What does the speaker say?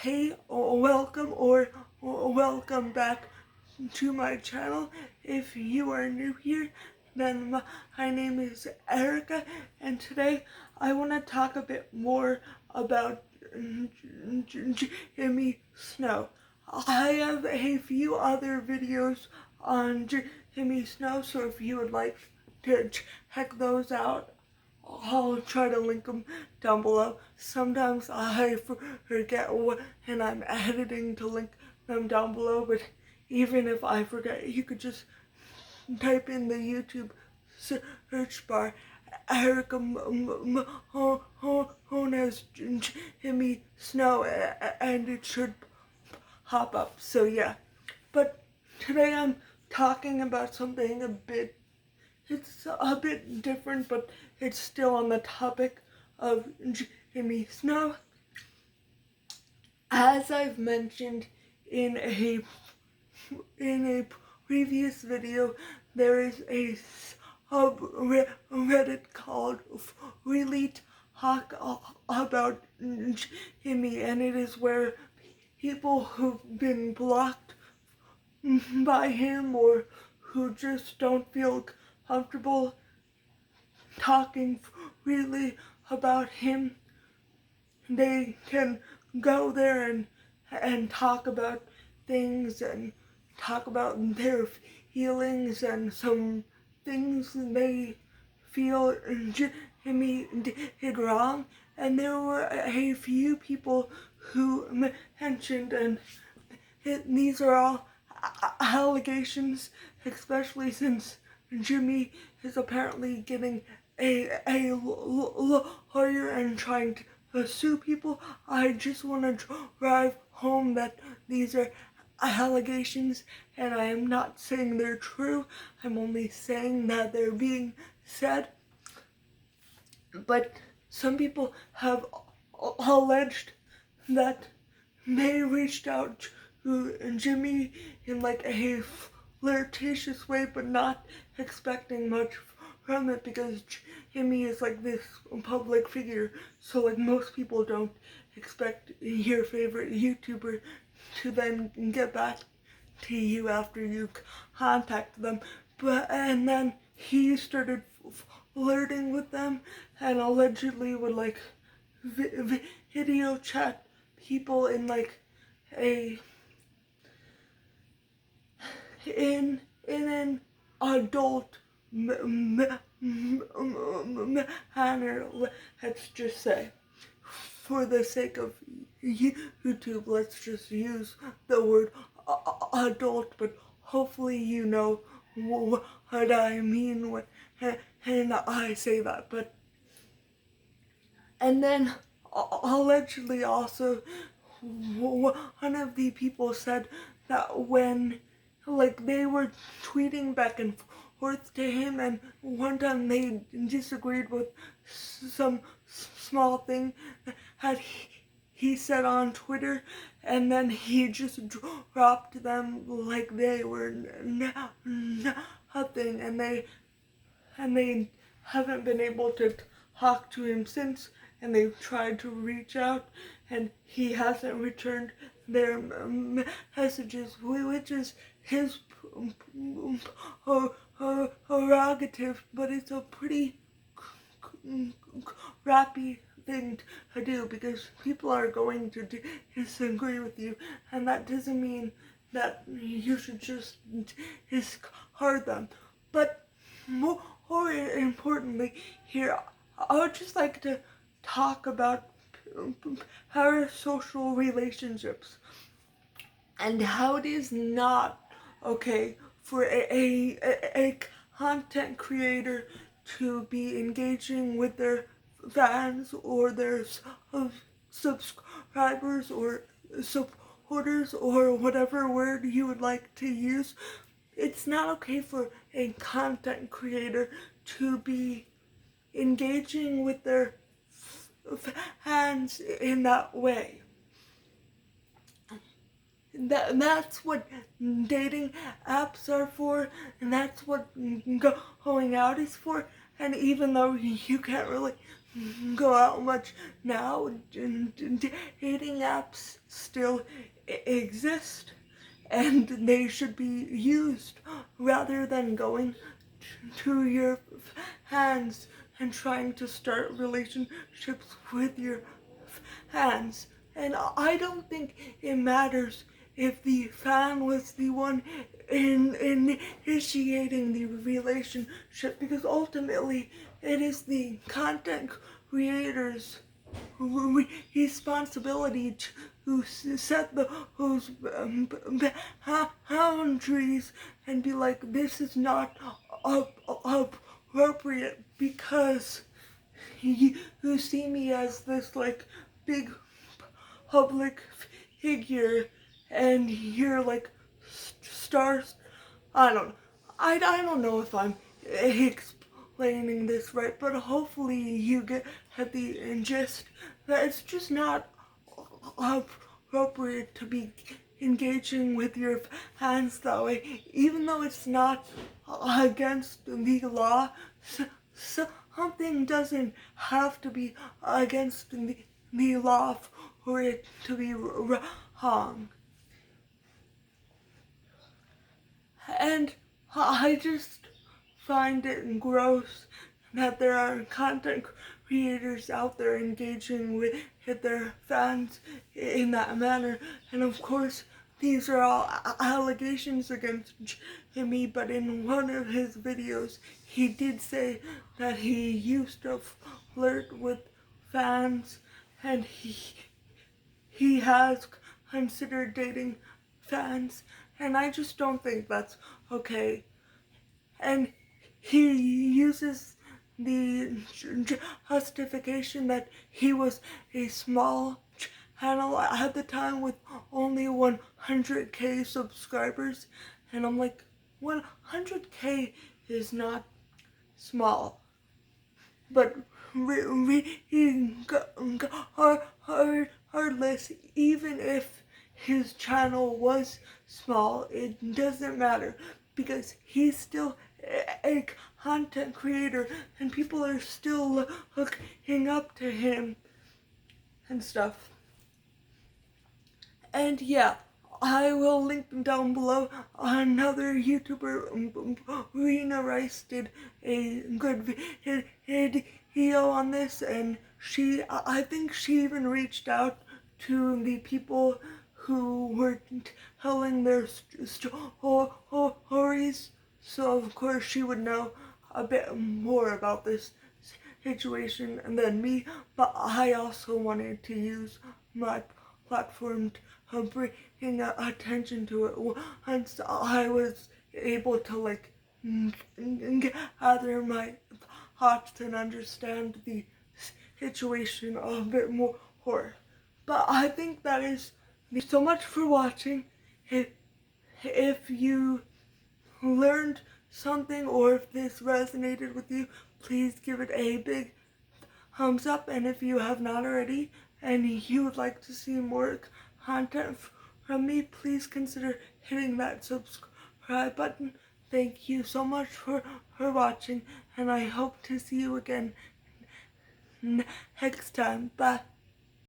Hey, welcome back to my channel. If you are new here, then my name is Erica, and today I want to talk a bit more about Jimmy Snow. I have a few other videos on Jimmy Snow, so if you would like to check those out, I'll try to link them down below. Sometimes I forget and I'm editing to link them down below, but even if I forget, you could just type in the YouTube search bar Erica Mona's Jimmy Snow, and it should pop up. So yeah, but today I'm talking about something it's a bit different, but it's still on the topic of Jimmy Snow. As I've mentioned in a previous video, there is a subreddit called Really Talk About Jimmy, and it is where people who've been blocked by him or who just don't feel comfortable talking freely about him, they can go there and talk about things and talk about their feelings and some things they feel Jimmy did wrong. And there were a few people who mentioned, and these are all allegations, especially since Jimmy is apparently getting a lawyer and trying to sue people. I just want to drive home that these are allegations, and I am not saying they're true. I'm only saying that they're being said. But some people have alleged that they reached out to Jimmy in like a flirtatious way, but not expecting much from it, because Jimmy is like this public figure, so like most people don't expect your favorite YouTuber to then get back to you after you contact them. And then he started flirting with them and allegedly would like video chat people in like in an adult manner, let's just say. For the sake of YouTube, let's just use the word adult, but hopefully you know what I mean when I say that. But and then allegedly also one of the people said that when like they were tweeting back and forth to him, and one time they disagreed with some small thing that he said on Twitter, and then he just dropped them like they were nothing, and they haven't been able to talk to him since, and they've tried to reach out, and he hasn't returned their messages, which is his prerogative, but it's a pretty crappy thing to do, because people are going to disagree with you, and that doesn't mean that you should just discard them. But more importantly here, I would just like to talk about parasocial relationships and how it is not okay for a content creator to be engaging with their fans or their subscribers or supporters or whatever word you would like to use. It's not okay for a content creator to be engaging with their fans in that way. That's what dating apps are for, and that's what going out is for. And even though you can't really go out much now. Dating apps still exist, and they should be used rather than going to your hands and trying to start relationships with your hands. And I don't think it matters if the fan was the one initiating the relationship, because ultimately it is the content creators' responsibility to set those boundaries and be like, this is not appropriate because you see me as this like big public figure and you're like stars. I don't know if I'm explaining this right, but hopefully you get the gist that it's just not appropriate to be engaging with your hands that way, even though it's not against the law. Something doesn't have to be against the law for it to be wrong. And I just find it gross that there are content creators out there engaging with their fans in that manner. And of course, these are all allegations against Jimmy, but in one of his videos, he did say that he used to flirt with fans, and he has considered dating fans, and I just don't think that's okay. And he uses the justification that he was a small channel at the time with only 100K subscribers, and I'm like, 100K is not small, but regardless, even if his channel was small, it doesn't matter because he's still a content creator and people are still looking up to him and stuff. And yeah, I will link down below another YouTuber, Rena Rice, did a good video on this, and I think she even reached out to the people who were telling their stories, so of course she would know a bit more about this situation than me, but I also wanted to use my platform to bring attention to it once I was able to like gather my thoughts and understand the situation a bit more. But I think that is so much for watching. If you learned something or if this resonated with you, please give it a big thumbs up. And if you have not already and you would like to see more content from me, please consider hitting that subscribe button. Thank you so much for watching, and I hope to see you again next time. Bye.